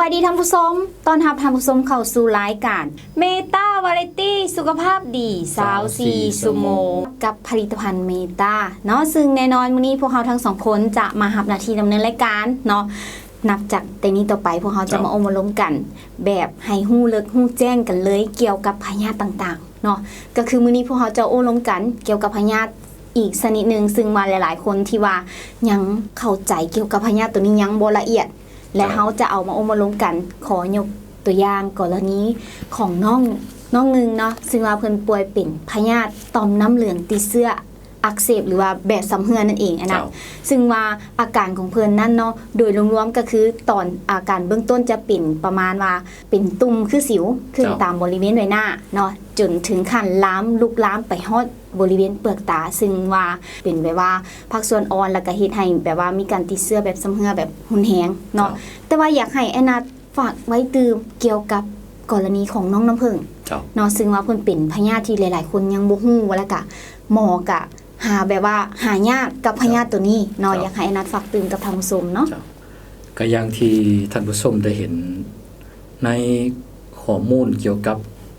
บายดีท่านผู้ชมตอนรับท่านผู้ชมเข้าสู่รายการเมตาวาไรตี้สุขภาพดี24ชั่วโมงกับผลิตภัณฑ์เมตาเนาะซึ่งแน่นอนมื้อนี้พวกเราทั้งสองคนจะมารับหน้าที่ดำเนินรายการเนาะนับจากแต่นี้ต่อไปพวกเราจะมาอบรมกันแบบให้ฮู้เลิกฮู้แจ้งกันเลยเกี่ยวกับพยาธิต่างๆเนาะก็คือมื้อนี้พวกเราจะอบรมกันเกี่ยวกับพยาธิอีกชนิดนึงซึ่งมาหลายๆคนที่ว่ายังเข้าใจเกี่ยวกับพยาธิตัวนี้ยังบ่ละเอียดและเขาจะเอามาอบรมกันขอยกตัวอย่างกรณีของน้องนึงเนาะซึ่งว่าเพิ่นป่วยเป็นพยาธิต่อมน้ำเหลืองติดเชื้ออักเสบหรือว่าแบบสำเฮือนั่นเองนะซึ่งว่าอาการของเพิ่นนั่นเนาะโดยรวมๆก็คือตอนอาการเบื้องต้นจะเป็นประมาณว่าเป็นตุ่มคือสิวขึ้นตามบริเวณใบหน้าเนาะจนถึงขั้นลุกลามไปฮอดบริเวณเปลือกตาซึ่งว่าเป็นแบบว่าภาคส่วนอ่อนแล้วก็เฮ็ดให้แบบว่ามีการติดเชื้อแบบสำเฮือแบบรุนแรงเนาะแต่ว่าอยากให้ไอ้นัดฝากไว้ตื่มเกี่ยวกับกรณีของน้องน้ำผึ้งเนาะซึ่งว่าเพิ่นเป็นพยาธิที่หลายๆคนยังบ่ฮู้ว่าแล้วก็หมอก็หาแบบว่าหายากกับพยาธิตัวนี้เนาะอยากให้ไอ้นัดฝากตื่มกับท่านผู้ชมเนาะก็อย่างที่ท่านผู้ชมได้เห็นในข้อมูลเกี่ยวกับ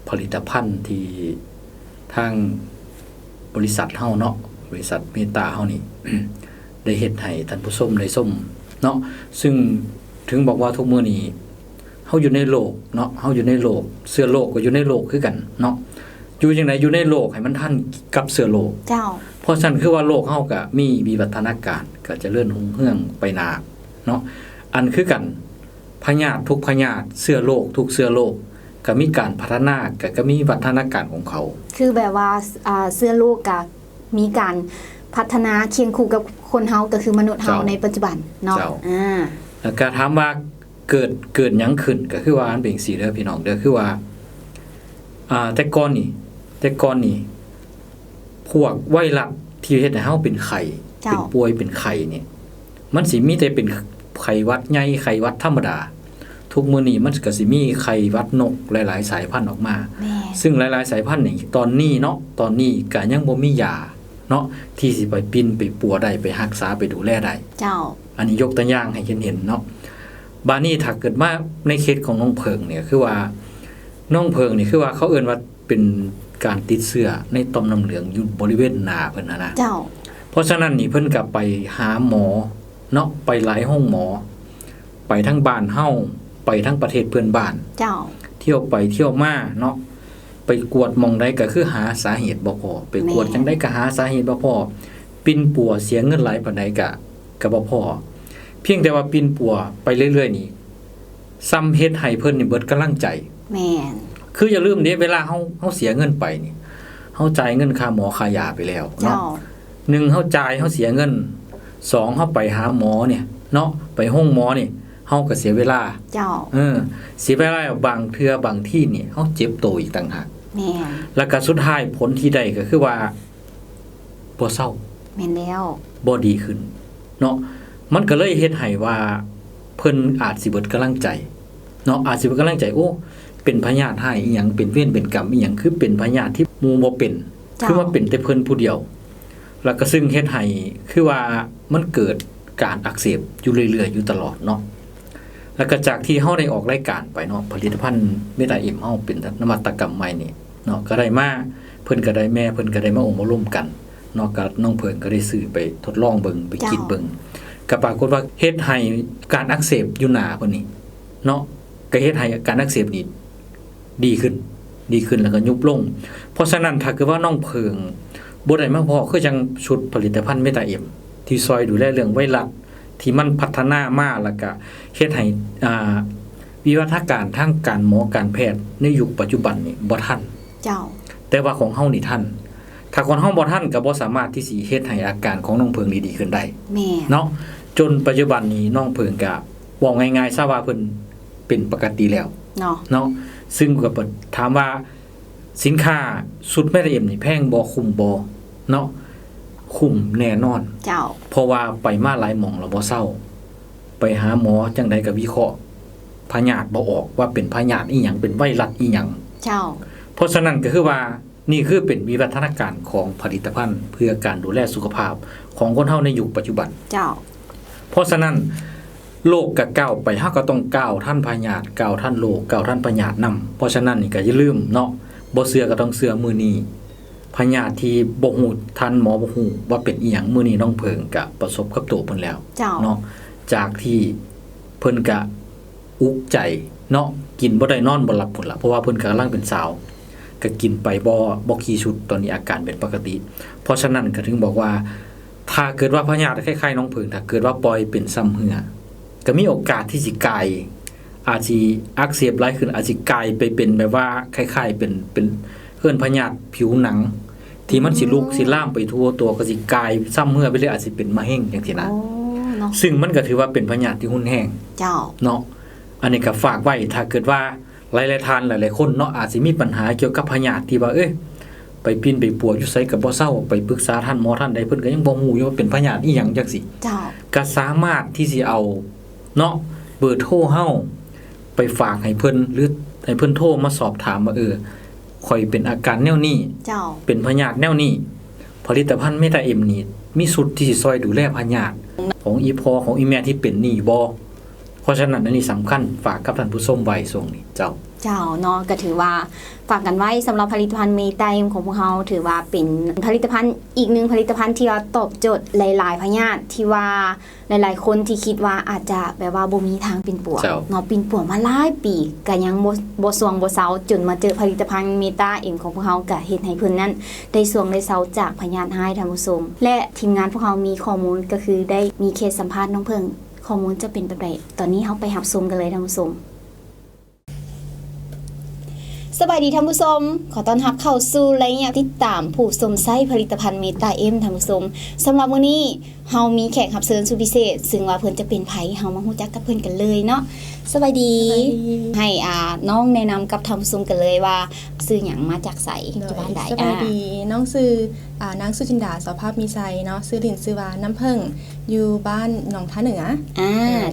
ผลิตภัณฑ์ที่ทางบริษัทเฮาเนาะบริษัทเมตาเฮานี่ ได้เฮ็ดให้ท่านผู้ชมได้ชมเนาะซึ่งถึงบอกว่าทุกมื้อนี้เฮาอยู่ในโลกเนาะเฮาอยู่ในโลกเสื้อโลกก็อยู่ในโลกคือกันเนาะอยู่จังได๋อยู่ในโลกให้มันทันกับเสื้อโลกเจ้าเพราะฉะนั้นคือว่าโลกเฮาก็มีวิวัฒนาการก็เจริญรุ่งเรืองไปหน้าเนาะอันคือกันพยาธิทุกพยาธิเสื้อโลกทุกเสื้อโลกก็มีการพัฒนาก็มีวิวัฒนาการของเขาคือแบบว่าเสื้อโลกก็มีการพัฒนาเคียงคู่กับคนเฮาก็คือมนุษย์เฮาในปัจจุบันเนาะแล้วก็ถามว่าเกิดหยังขึ้นก็คือว่าอันเป็นสิเด้อพี่น้องเด้อคือว่าแต่ก่อนนี่พวกไวรัสที่เฮ็ดให้เฮาเป็นไข้เป็นป่วยเป็นไข้นี่มันสิมีแต่เป็นไข้หวัดใหญ่ไข้หวัดธรรมดาทุกมื้อนี้มันก็สิมีไข้หวัดนกหลายๆสายพันธุ์ออกมาซึ่งหลายๆสายพันธุ์นี่ตอนนี้ก็ยังบ่มียาเนาะที่สิไปปิ่นไปปัวได้ไปรักษาไปดูแลได้เจ้าอันนี้ยกตัวอย่างให้เห็นเนาะบาดนี้ถ้าเกิดมาในเคสของน้องเพิงเนี่ยคือว่าน้องเพิงนี่คือว่าเขาเอิ้นว่าเป็นการติดเชื้อในต่อมน้ำเหลืองอยู่บริเวณหน้าเพิ่นนะเจ้าเพราะฉะนั้นนี่เพิ่นก็ไปหาหมอเนาะไปหลายห้องหมอไปทั้งบ้านเฮาไปทั้งประเทศเพื่อนบ้านเจ้าเที่ยวไปเที่ยวมาเนาะไปกวดหม่องใดก็คือหาสาเหตุบ่พอไปกวดจังได๋ก็หาสาเหตุบ่พอปิ่นปัวเสียเงินหลายปานใดก็บ่พอเพียงแต่ว่าปิ่นปัวไปเรื่อยๆนี่ซ้ำเฮ็ดให้เพิ่นนี่เบิดกำลังใจแม่นคืออย่าลืมเด้เวลาเฮาเสียเงินไปนี่เฮาจ่ายเงินค่าหมอค่ายาไปแล้วเนาะ1เฮาจ่ายเฮาเสียเงิน2เฮาไปหาหมอเนี่ยเนาะไปห้องหมอนี่เฮาก็เสียเวลาเจ้าเสียเวลาบางเทื่อบางที่นี่เฮาเจ็บตัวอีกต่างหากแม่นแล้วก็สุดท้ายผลที่ได้ก็คือว่าบ่เศร้าแม่นแล้วบ่ดีขึ้นเนาะมันก็เลยเฮ็ดให้ว่าเพิ่นอาจสิเบิดกำลังใจเนาะอาจสิเบิดกำลังใจโอ้เป็นพยาธิให้อีหยังเป็นเวรเป็นกรรมอีหยังคือเป็นพยาธิที่หมู่บ่เป็นคือว่าเป็นแต่เพิ่นผู้เดียวแล้วก็ซึ่งเฮ็ดให้คือว่ามันเกิดการอักเสบอยู่เรื่อยๆอยู่ตลอดเนาะแล้วก็จากที่เฮาได้ออกรายการไปเนาะผลิตภัณฑ์เมตาเอ็มเฮาเป็นนวัตกรรมใหม่นี่เนาะก็ได้มาเพิ่นก็ได้แม่เพิ่นก็ได้มาอบรมกันเนาะก็น้องเพิ่นก็ได้ซื้อไปทดลองเบิ่งไปคิดเบิ่งก็ปรากฏว่าเฮ็ดให้การอักเสบอยู่หน้าเพิ่นนี่เนาะก็เฮ็ดให้การอักเสบนี่ดีขึ้นแล้วก็ยุบลงเพราะฉะนั้นถ้าเกิดว่าน้องเพิ่งบ่ได้มาพอคือจังชุดผลิตภัณฑ์เมตาเอ็มที่ซอยดูแลเรื่องไวรัสที่มันพัฒนามาแล้วก็เฮ็ดให้วิวัฒนาการทางการหมอการแพทย์ในยุคปัจจุบันนี่บ่ทันเจ้าแต่ว่าของเฮานี่ทันถ้าคนเฮาบ่ทันก็บ่สามารถที่สิเฮ็ดให้อาการของน้องเพิงดีขึ้นได้แม่เนาะจนปัจจุบันนี้น้องเพิงก็เว้าง่ายๆซะว่าเพิ่นเป็นปกติแล้วเนาะซึ่งก็ถามว่าสินค้าสุดแม่ละเอียดนี่แพงบ่คุ้มบ่เนาะคุ้มแน่นอนเจ้าเพราะว่าไปมาหลายหม่องแล้วบ่เศร้าไปหาหมอจังได๋ก็วิเคราะห์พยาธิบ่ออกว่าเป็นพยาธิอีหยังเป็นไวรัสอีหยังเจ้าเพราะฉะนั้นก็คือว่านี่คือเป็นวิวัฒนาการของผลิตภัณฑ์เพื่อการดูแลสุขภาพของคนเฮาในยุคปัจจุบันเจ้าเพราะฉะนั้น โลกก็ก้าวไปเฮาก็ต้องก้าวท่านพญาติก้าวท่านโลกก้าวท่านพญาตินำเพราะฉะนั้นนี่ก็อย่าลืมเนาะบ่เชื่อก็ต้องเชื่อมื้อนี้พญาติที่บ่ฮู้ท่านหมอบ่ฮู้ว่าเป็นอีหยังมื้อนี้น้องเพิงก็ประสบกับตัวเพิ่นแล้ว เจ้า เนาะจากที่เพิ่นก็อุกใจเนาะกินบ่ได้นอนบ่หลับพุ่นล่ะเพราะว่าเพิ่นก็กำลังเป็นสาวก็กินไปบ่ขี้ชุดตอนนี้อาการเป็นปกติเพราะฉะนั้นก็ถึงบอกว่าถ้าเกิดว่าพญาติคล้ายๆน้องเพิงถ้าเกิดว่าปล่อยเป็นซ้ำเหือก็มีโอกาสที่สิกลายอาจสิอักเสบหลายขึ้นอาจสิกลายไปเป็นแบบว่าคล้ายๆเป็นเอิ้นพญาติผิวหนัง ที่มันสิลุกสิล่ามไปทั่วตัวก็สิกลายซ้ำเหือไปเลยอาจสิเป็นมะเร็งจังซี่นะ โอ้เนาะ ซึ่งมันก็ถือว่าเป็นพญาติที่หุนแห้ง เจ้า เนาะอันนี้ก็ฝากไว้ถ้าเกิดว่าหลายๆท่านหลายๆคนเนาะอาจสิมีปัญหาเกี่ยวกับพญาติที่ว่าไปปีนไปปัวอยู่ไสก็บ่เซาไปปรึกษาท่านหมอท่านใดเพิ่นก็ยังบ่ฮู้อยู่ว่าเป็นพญาติอีหยังจังซี่ เจ้า ก็สามารถที่สิเอาเนาะเบอร์โทรเฮาไปฝากให้เพิ่นหรือให้เพิ่นโทรมาสอบถามว่าข่อยเป็นอาการแนวนี้ เจ้า เป็นพญาติแนวนี้ผลิตภัณฑ์เมตาเอ็มนี่มีสุดที่สิซอยดูแลพญาติของอีพอของอีแม่ที่เป็นนี่บ่เพราะฉะนั้นอันนี้สำคัญฝากกับท่านผู้ชมไว้ช่วงนี้เจ้า เจ้าเนาะก็ถือว่าฝากกันไว้สำหรับผลิตภัณฑ์เมตาเอ็มของพวกเราถือว่าเป็นผลิตภัณฑ์อีกหนึ่งผลิตภัณฑ์ที่ว่าตอบโจทย์หลายๆพยาธิที่ว่าหลายๆคนที่คิดว่าอาจจะแบบว่าบ่มีทางเป็นปวด เจ้า เนาะเป็นปวดมาหลายปีก็ยังบ่สวงบ่เซาจนมาเจอผลิตภัณฑ์เมตาเอ็มของพวกเราก็เฮ็ดให้เพิ่นนั้นได้สวงได้เซาจากพยาธิให้ท่านผู้ชมและทีมงานพวกเรามีข้อมูลก็คือได้มีเคสสัมภาษณ์น้องเพิ่งข้อมูลจะเป็นแบบใดตอนนี้เฮาไปรับชมกันเลยท่านผู้ชม สบายดีท่านผู้ชมขอต้อนรับเข้าสู่รายการติดตามผู้ชมไส้ผลิตภัณฑ์เมตาเอ็มท่านผู้ชมสำหรับวันนี้เฮามีแขกรับเชิญสุดพิเศษ ซึ่งว่าเพิ่นจะเป็นไผเฮามาฮู้จักกับเพิ่นกันเลยเนาะสบายดีให้น้องแนะนำกับท่านผู้ชมกันเลยว่าชื่อหยังมาจากไสอยู่บ้านใด สบายดีน้องซื้อนางสุจินดาสภาพมีไซเนาะซื้อดินซื้อว่าน้ำผึ้งอยู่บ้านหนองท่าเหนือ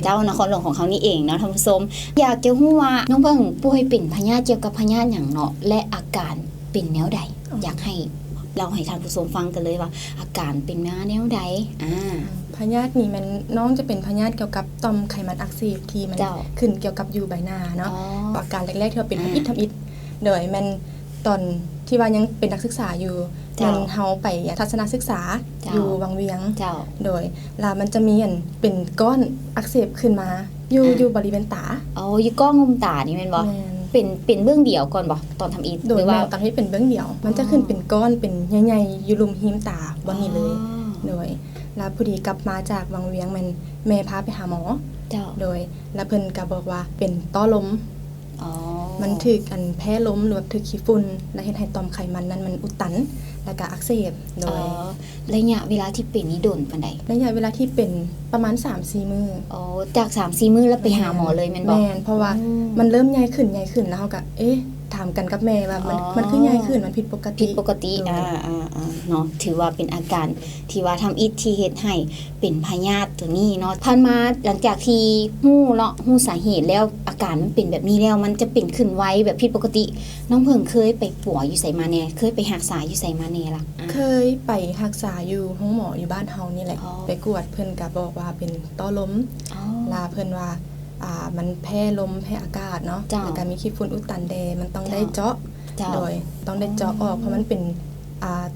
เจ้านครหลวงของเขานี่เองเนาะท่านผู้ชมอยากจะฮู้ว่าน้องเพิ่งป่วยเป็นพยาธิเกี่ยวกับพยาธิหยังเนาะและอาการเป็นแนวใดอยากให้เราให้ท่านผู้ชมฟังกันเลยว่า อาการเป็นมาแนวใดพยาธินี่มันน้องจะเป็นพยาธิเกี่ยวกับต่อมไขมันอักเสบที่มัน เจ้า ขึ้นเกี่ยวกับอยู่ใบหน้าเนาะ อ๋อ อาการแรกๆที่เราเป็นทำอิฐโดยมันตอนที่ว่ายังเป็นนักศึกษาอยู่ เจ้ามั มันเฮาไปทัศนศึกษา เจ้า อยู่วังเวียง เจ้า โดยลามันจะมีอันเป็นก้อนอักเสบขึ้นมาอยู่บริเวณตา เอาอยู่ก้องงมตานี่แม่นบ่ แม่น เป็นเบื้องเดียวก่อนบ่ตอนทำอีท โด ห ย รือ ว่า ว่า ตอนที่เป็นเบื้องเดียว มันจะขึ้นเป็นก้อนเป็นใหญ่ๆอยู่ลุมหิมตาบนนี้เลย โดยแล้วพอดีกลับมาจากวังเวียงมันแม่พาไปหาหมอ เจ้า โดยแล้วเพิ่นก็บอกว่าเป็นต้อลม อ๋อ มันถึกอันแพ้ล้มหรือว่าถึกขี้ฝุ่นและเฮ็ดให้ต่อมไขมันนั้นมันอุดตันแล้วก็อักเสบโด อ๋อย ระยะเวลาที่เป็นนี่โดนปานใด ระยะเวลาที่เป็นประมาณ 3-4 มื้อ อ๋อจาก 3-4 มื้อแล้วไปหาหมอเลยแม่นบ่ แม่นเพราะว่ามันเริ่มใหญ่ขึ้นแล้วเฮาก็ถามกันกับแม่ว่ามันคือใหญ่ขึ้นมันผิดปกติ ผิดปกติเนาะถือว่าเป็นอาการที่ว่าทำอิฐที่เฮ็ดให้เป็นพยาธิตัวนี้เนาะผ่านมาหลังจากที่ฮู้สาเหตุแล้วอาการมันเป็นแบบนี้แล้วมันจะเป็นขึ้นไวแบบผิดปกติ น้องเพิ่งเคยไปปัวอยู่ไสมาแน่เคยไปรักษาอยู่ไสมาแน่ล่ะ เคยไปรักษาอยู่ห้องหมออยู่บ้านเฮานี่แหละ อ๋อ ไปกวดเพิ่นก็บอกว่าเป็นต้อลม อ๋อ ลาเพิ่นว่ามันแพ้ลมแพ้อากาศเนาะ จ้ะ แล้วก็มีขี้ฝุ่นอุดตันแดมันต้อง จ้ะ ได้เจาะ เจ้า โดยต้องได้เจาะออกเพราะมันเป็น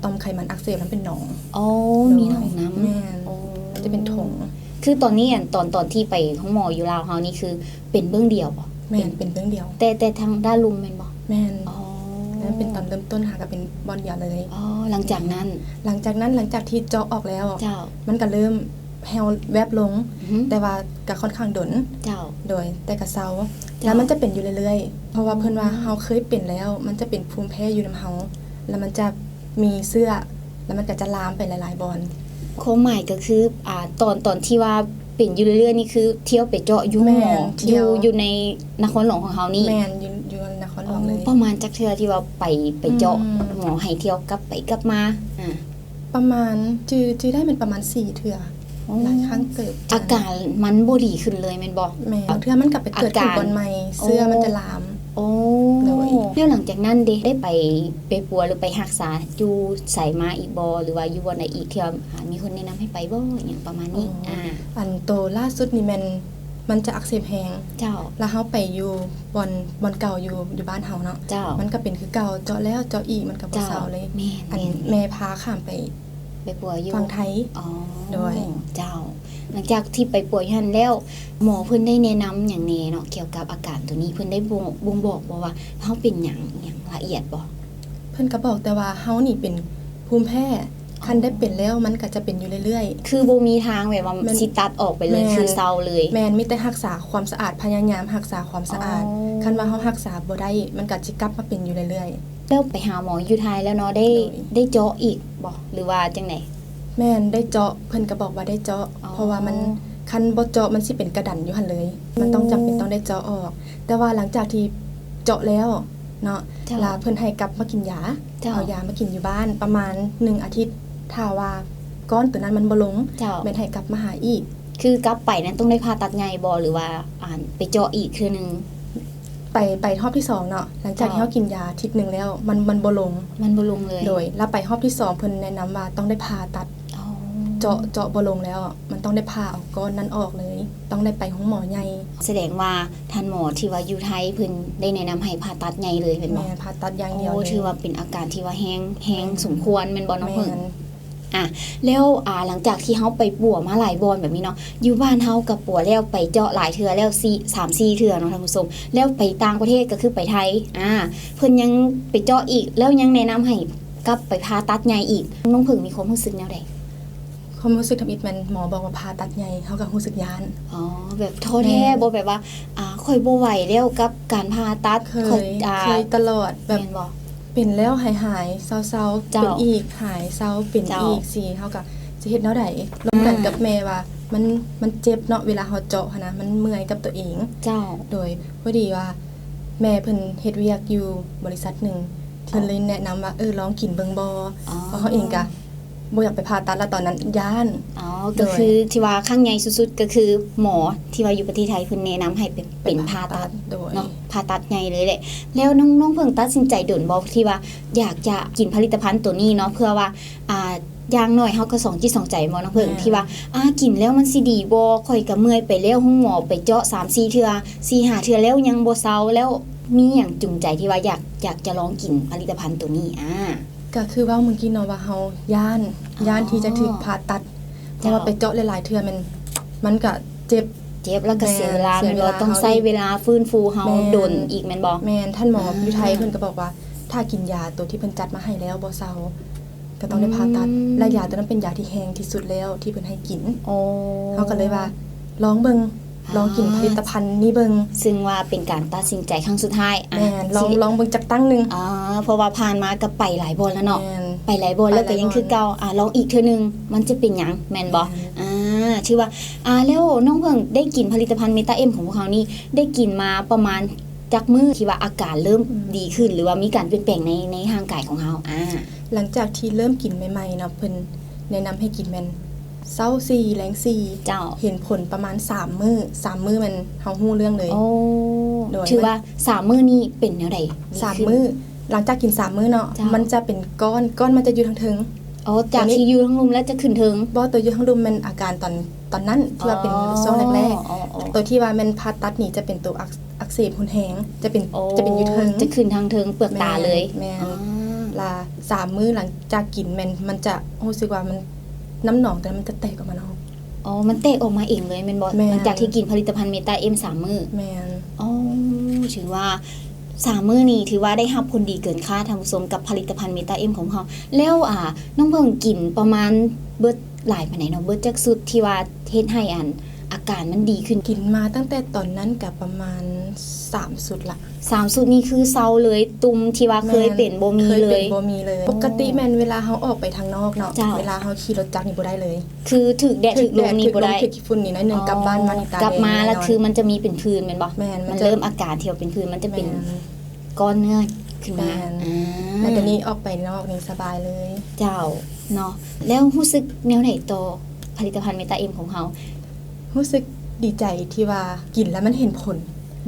ต่อมไขมันอักเสบมันเป็นหนอง อ๋อมีหนองน้ำ แม่น โอ้ มันจะเป็นถง คือตอนนี้ตอนที่ไปห้องหมออยู่ลาวเฮานี่คือเป็นเบื้องเดียวบ่ แม่นเป็นเรื่องเดียว แต่ทางด้านลุมแม่นบ่ แม่น อ๋อ นั่นเป็นตอนเริ่มต้นหาก็เป็นบอลเดียวเลย อ๋อหลังจากนั้น หลังจากที่เจาะออกแล้ว เจ้า มันก็เริ่มแฮวแวบลง อือหือ แต่ว่าก็ค่อนข้างดน เจ้า โดยแต่กระเซา จ้ะ แล้วมันจะเป็นอยู่เรื่อยๆ เพราะว่าเพิ่นว่าเฮาเคยเป็นแล้ว มันจะเป็นภูมิแพ้อยู่ในเฮาแล้วมันจะมีเสื้อแล้วมันก็จะลามไปหลายๆบอล ความหมายก็คือตอนที่ว่าเป็นอยู่เรื่อยๆนี่คือเที่ยวไปเจาะอยู่หม แม่ อน เที่ยว อยู่ในนครหลวงของเฮานี่ แม่นอยู่นครหลวงเลย ประมาณจักเทื่อที่ว่าไปเจาะ อืม หมอให้เที่ยวกลับไปกลับมาอ่า ประมาณจือได้เป็นประมาณ4เทื่อหลายครั้งเกิด อาการมันบ่ดีขึ้นเลยแม่นบ่ แม่เทื่อมันกลับไปเกิดขึ้นบนใหม่เสื้อมันจะลาม โอ้ โดย แล้วหลังจากนั้นได้ไปปัวหรือไปรักษาอยู่ไสมาอีกบ่หรือว่าอยู่บ่ไหนอีกที่ว่ามีคนแนะนำให้ไปบ่อย่างประมาณนี้ อันโตล่าสุดนี่แม่น มันจะอักเสบแฮง เจ้า แล้วเฮาไปอยู่บอนเก่าอยู่บ้านเฮาเนาะ เจ้า มันก็เป็นคือเก่าเจาะแล้วเจาะอีกมันก็บ่เซาเลย แม่ อัน น แม่พาข้ามไป ไปป่วยอยู่ ฝั่งไทย อ๋อ โดย เจ้า หลังจากที่ไปป่วยหันแล้วหมอเพิ่นได้แนะนำอย่างแน่เนาะเกี่ยวกับอาการตัวนี้เพิ่นได้บ่งบอกบ่ว่าเฮาเป็นหยังละเอียดบ่ เพิ่นก็บอกแต่ว่าเฮานี่เป็นภูมิแพ้คันได้เป็นแล้วมันก็จะเป็นอยู่เรื่อย คือบ่มีทางแบบว่า แม่น สิตัดออกไปเลย แม่น คือเซาเลย ๆแม่นมีแต่รักษาความสะอาดพยายามรักษาความสะอาด อ๋อ คันว่าเฮารักษาบ่ได้มันก็สิกลับมาเป็นอยู่เรื่อย แล้วไปหาหมออยู่ไทยแล้วเนาะได้ โดย ได้เจาะอีกบ่หรือว่าจังได๋ ๆแม่นได้เจาะเพิ่นก็บอกว่าได้เจาะ อ๋อ เพราะว่ามันคันบ่เจาะมันสิเป็นกระดันอยู่หั่นเลย มันต้องจำเป็นต้องได้เจาะออก แต่ว่าหลังจากที่เจาะแล้วเนาะ เจ้า ลาเพิ่นให้กลับมากินยา เจ้า เอายามากินอยู่บ้านประมาณ1อาทิตย์ถ้าว่าก้อนตัวนั้นมันบ่ลง เจ้า แม่นให้กลับมาหาอีก คือกลับไปนั้นต้องได้ผ่าตัดใหญ่บ่หรือว่าไปเจาะอีกคือนึง ไปรอบที่สองเนาะหลังจากที่ เจ้า เฮากินยาอาทิตย์หนึงแล้วมันบ่ลง มันบ่ลงเลย โดยแล้วไปรอบที่สองเพิ่นแนะนำว่าต้องได้ผ่าตัด อ๋อ เจาะบ่ลงแล้วอะมันต้องได้ผ่าเอาก้อนนั้นออกเลย ต้องได้ไปห้องหมอใหญ่ แสดงว่าท่านหมอที่ว่าอยู่ไทยเพิ่นได้แนะนำให้ผ่าตัดใหญ่เลยเป็นบ่ แม่ผ่าตัดอย่างเดียว โอ้ เลย ถือว่าเป็นอาการที่ว่าแห้งสมควรแม่นบ่น้อง แม่ เพิ่น น อ่ะแล้วหลังจากที่เฮาไปปัวมาหลายบอนแบบนี้เนาะอยู่บ้านเฮากับปัวแล้วไปเจาะหลายเทื่อแล้ว3-4เทื่อเนาะท่านผู้ชมแล้วไปต่างประเทศก็คือไปไทยเพิ่นยังไปเจาะอีกแล้วยังแนะนำให้กลับไปผ่าตัดใหญ่อีกน้องเพิ่งมีความรู้สึกแนวใด ความรู้สึกทำอิดมันหมอบอกว่าผ่าตัดใหญ่เฮาก็รู้สึกย้าน อ๋อแบบท้อแท้บ่แบบว่าค่อยบ่ไหวแล้วกับการผ่าตัด เค ค่อย ยตลอดแบบ แม่นบ่ เป็นแล้วหายเศร้าๆ เจ้า เป็นอีกหายเศร้าเป็น เจ้า อีกสิเฮาก็สิเฮ็ดแนวใดร่วมกันกับแม่ว่ามันเจ็บเนาะเวลาเฮาเจาะหั้นนะมันเมื่อยกับตัวเอง เจ้า โดยพอดีว่าแม่เพิ่นเฮ็ดเวียกอยู่บริษัทหนึ่งเพิ่นเลยแนะนำว่าลองกินเบิ่งบ่ อ๋อ เพราะเขาเองก็บ่อยากไปผ่าตัดแล้วตอนนั้นย้าน อ๋อก็คือที่ว่าข้างในสุดๆก็คือหมอที่ว่าอยู่ประเทศไทยเพิ่นแนะนำให้เป็นผ่าตัด โดย เนาะผ่าตัดใหญ่เลยแหละแล้วน้องเพิ่งตัดสินใจโดนบอกที่ว่าอยากจะกินผลิตภัณฑ์ตัวนี้เนาะเพื่อว่าอย่างน้อยเฮาก็สองจิตสองใจบ่น้องเพิ่งที่ว่ากินแล้วมันสิดีบ่ข่อยก็เมื่อยไปแล้วห้องหมอไปเจาะ 3-4 เทื่อ 4-5 เทื่อแล้วยังบ่เซาแล้วมีหยังจูงใจที่ว่าอยากจะลองกินผลิตภัณฑ์ตัวนี้ก็คือว่าเมื่อกี้เนาะว่าเฮาย้านที่จะถูกผ่าตัดเพราะว่าไปเจาะหลายๆเทื่อมันก็เจ็บ เจ็บแล้วก็เสียเวลา เสีย แม่น เว บ่ ลา ต้องใช้เวลาฟื้นฟูเฮา แม่น โดนอีกแม่นบ่ แม่นท่านหมออยู่ไทยเพิ่นก็บอกว่า ถ้ากินยาตัวที่เพิ่นจัดมาให้แล้วบ่เซาก็ต้องได้ผ่าตัดและยาตัวนั้นเป็นยาที่แพงที่สุดแล้วที่เพิ่นให้กิน โอ้ เฮาก็เลยว่าลองเบิ่งลองกินผลิตภัณฑ์นี้เบิ่ง ซึ่งว่าเป็นการตัดสินใจครั้งสุดท้าย แม่นลองเบิ่งจักตั้งหนึง เพราะว่าผ่านมาก็ไปหลายบนแล้วเนาะ แม่น ไปหลายบนแล้วก็ยังคือเก่าลองอีกเทื่อนึงมันจะเป็นหยังแม่นบ่ แม่ ชื่อว่าแล้วน้องเพิ่งได้กินผลิตภัณฑ์เมตาเอ็มของพวกเขานี่ได้กินมาประมาณจักมื้อที่ว่าอาการเริ่มดีขึ้นหรือว่ามีการเปลี่ยนแปลงในร่างกายของเฮาหลังจากที่เริ่มกินใหม่ๆเนาะเพิ่นแนะนำให้กินแม่นเช้า4แลง4 เจ้า เห็นผลประมาณ3มื้อมันเฮาฮู้เรื่องเลย โอ้ โดย ถือว่า3มื้อนี้เป็นแนวใดดีขึ้น 3มื้อหลังจากกิน3มื้อเนาะ เจ้ามั มันจะเป็นก้อนมันจะอยู่ทางเทิง อ๋อจากที่อยู่ทั้งรุมแล้วจะขึ้นถึง บ่ตัวอยู่ทางดุมมันอาการตอนนั้นที่ว่าเป็นช่วงแรก อ๋อ ๆตัวที่ว่ามันผ่าตัดนี่จะเป็นตัวอักเสบหุนแหงจะเป็น โอ้ อยู่เทิง จะขึ้นทางเทิงเปลือกตาเลย แม่น อ๋อ ลา3มื้อหลังจากกินมันจะรู้สึกว่ามันน้ำหนองแต่มันจะแตกออกมาเนาะ อ๋อ มันเตะออกมาเองเลยแม่นบ่ แม่น หลังจากที่กินผลิตภัณฑ์เมตาเอ็ม3มื้อ แม่น อ๋อถือว่า3มื้อนี้ถือว่าได้รับผลดีเกินคาดท่านผู้ชมกับผลิตภัณฑ์เมตาเอ็มของเขาแล้วน้องเพิ่งกินประมาณเบิดหลายปานใดเนาะเบิดจักสุดที่ว่าเฮ็ดให้อาการมันดีขึ้น กินมาตั้งแต่ตอนนั้นกับประมาณ3สุดละ 3สุดนี้คือเซาเลยตุ่มที่ว่าเคยเป็นบ่มี เคย เล เป็น ย บ่มีเลย ปกติแม่นเวลาเฮาออกไปทางนอกเนาะ เจ้า เวลาเฮาขี่รถจักรนี่บ่ได้เลย คือถึกแดดถึกลมนี่บ่ได้ ถึกขี้ฝุ่นนี่น้อยหนึงกลับบ้านมานี่ตา กลับมา แดง แล้ว น่นน คือมันจะมีเป็นพื้นแม่นบ่ แม่น มัน จะ เริ่มอาการที่ว่าเป็นพื้นมันจะเป็น แม่น ก้อนเนื้อขึ้นมา แม่น แล้วตอนนี้ออกไปนอกนี่สบายเลย เจ้าเนาะแล้วรู้สึกแนวไหนต่อผลิตภัณฑ์เมตาเอ็มของเขา รู้สึกดีใจที่ว่ากินแล้วมันเห็นผล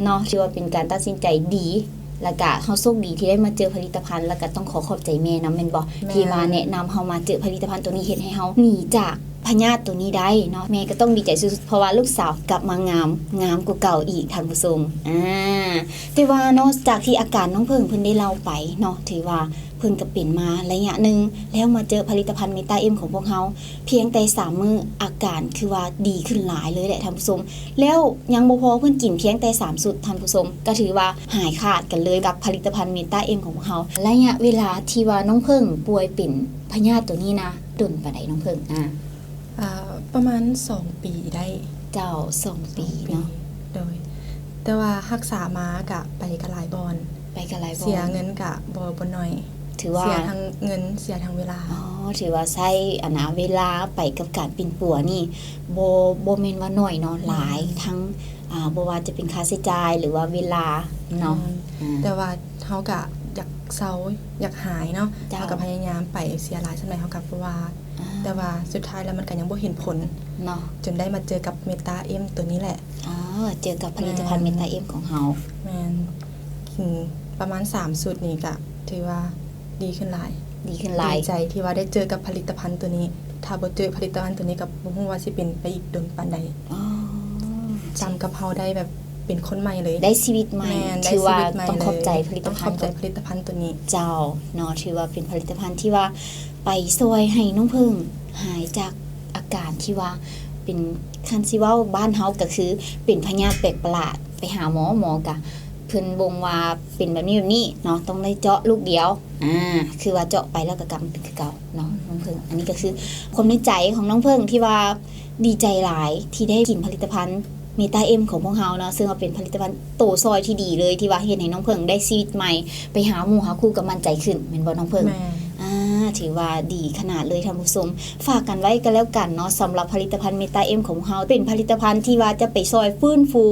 เนาะถือว่าเป็นการตัดสินใจดี แล้วก็เฮาโชคดีที่ได้มาเจอผลิตภัณฑ์แล้วก็ต้องขอขอบใจแม่นำแม่นบ่ที่มาแนะนำเฮามาเจอผลิตภัณฑ์ตัวนี้เฮ็ดให้เฮาหนีจากพยาธิตัวนี้ได้เนาะแม่ก็ต้องดีใจสุดๆเพราะว่าลูกสาวกลับมางามกว่าเก่าอีกท่านผู้ชมแต่ว่าเนาะจากที่อาการน้องเพิ่งเพิ่นได้เล่าไปเนาะถือว่าเพิ่นก็เป็นมาระยะหนึงแล้วมาเจอผลิตภัณฑ์เมตาเอ็มของพวกเฮาเพียงแต่3มื้ออาการคือว่าดีขึ้นหลายเลยแหละท่านผู้ชมแล้วยังบ่พอเพิ่นกินเพียงแต่3สุดท่านผู้ชมก็ถือว่าหายขาดกันเลยกับผลิตภัณฑ์เมตาเอ็มของพวกเฮาระยะเวลาที่ว่าน้องเพิ่งป่วยเป็นพยาธิตัวนี้นะดนปานใดน้องเพิ่งประมาณ2ปีได้เจ้า2ปีเนาะโดยแต่ว่ารักษามากะไปกะหลายบอนเสียเงินกะบ่น้อยถือว่าเสียทั้งเงินเสียทั้งเวลาถือว่าใช้เวลาไปกับการปิ่นปัวนี่บ่แม่นว่าน้อยเนาะหลายทั้งบ่ว่าจะเป็นค่าใช้จ่ายหรือว่าเวลาเนาะแต่ว่าเฮาก็อยากเซาอยากหายเนาะเฮาก็พยายามไปเสียหลายซั่นใดเฮาก็เพราะว่าแต่ว่าสุดท้ายแล้วมันก็ยังบ่เห็นผลเนาะจนได้มาเจอกับเมตาเอ็มตัวนี้แหละเจอกับผลิตภัณฑ์เมตาเอ็มของเฮาแม่นประมาณ3สูตรนี้ก็ถือว่าดีขึ้นหลายดีใจที่ว่าได้เจอกับผลิตภัณฑ์ตัวนี้ถ้าบ่เจอผลิตภัณฑ์ตัวนี้ก็บ่ฮู้ว่าสิเป็นไปอีกดนปานใดจำกับเฮาได้แบบเป็นคนใหม่เลยได้ชีวิตใหม่ถือว่าต้องขอบใจผลิตภัณฑ์ตัวนี้เจ้าเนาะถือว่าเป็นผลิตภัณฑ์ที่ว่าไปช่วยให้น้องเพิ่งหายจากอาการที่ว่าเป็นคันสิเว้าบ้านเฮาก็คือเป็นพยาธิแปลกประหลาดไปหาหมอก็เพิ่นบ่งว่าเป็นแบบนี้เนาะต้องได้เจาะลูกเดียวคือว่าเจาะไปแล้วก็กลับมาเป็นคือเก่าเนาะน้องเพิ่งอันนี้ก็คือความในใจของน้องเพิ่งที่ว่าดีใจหลายที่ได้กินผลิตภัณฑ์เมตาเอ็มของพวกเฮาเนาะซึ่งว่าเป็นผลิตภัณฑ์โตซอยที่ดีเลยที่ว่าเฮ็ดให้น้องเพิ่งได้ชีวิตใหม่ไปหาหมู่หาคู่กับมั่นใจขึ้นแม่นบ่น้องเพิ่งถือว่าดีขนาดเลยท่านผู้ชมฝากกันไว้กันแล้วกันเนาะสำหรับผลิตภัณฑ์เมตาเอ็มของเฮาเป็นผลิตภัณฑ์ที่ว่าจะไปช่วยฟื้นฟู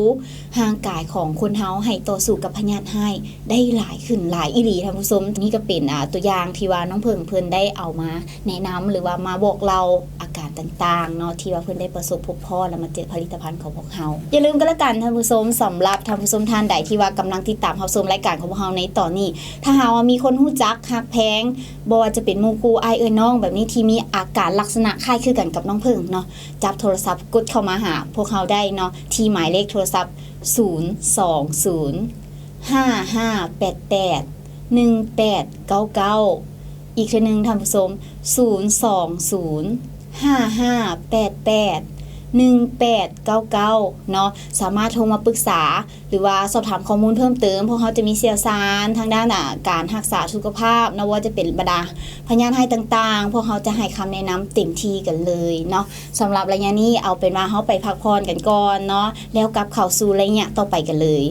ร่างกายของคนเฮาให้ต่อสู้กับพยาธิให้ได้หลายขึ้นหลายอีหลีท่านผู้ชมนี่ก็เป็นตัวอย่างที่ว่าน้องเพิ่นได้เอามาแนะนำหรือว่ามาบอกเราอาการต่างๆเนาะที่ว่าเพิ่นได้ประสบพบพ่อแล้วมาเจอผลิตภัณฑ์ของพวกเฮาอย่าลืมกันแล้วกันท่านผู้ชมสำหรับท่านผู้ชมท่านใดที่ว่ากำลังติดตามรับชมรายการของพวกเฮาในตอนนี้ถ้าหากว่ามีคนรู้จักฮักแพงบ่ว่าจะเป็นหมู่คู่อ้ายเอ้ยน้องแบบนี้ที่มีอาการลักษณะคล้ายคือกันกับน้องเพิ่งเนาะจับโทรศัพท์กดเข้ามาหาพวกเขาได้เนาะที่หมายเลขโทรศัพท์02055881899อีกทีนึงท่านผู้ชม02055881899เนาะสามารถโทรมาปรึกษาหรือว่าสอบถามข้อมูลเพิ่มเติมเพราะเขาจะมีเชี่ยวชาญทางด้านการรักษาสุขภาพนะว่าจะเป็นบรรดาพยาธิให้ต่างๆพวกเขาจะให้คำแนะนำเต็มที่กันเลยเนาะสำหรับระยะนี้เอาเป็นว่าเขาไปพักผ่อนกันก่อนเนาะแล้วกลับเข้าสู่ระยะต่อไปกันเลย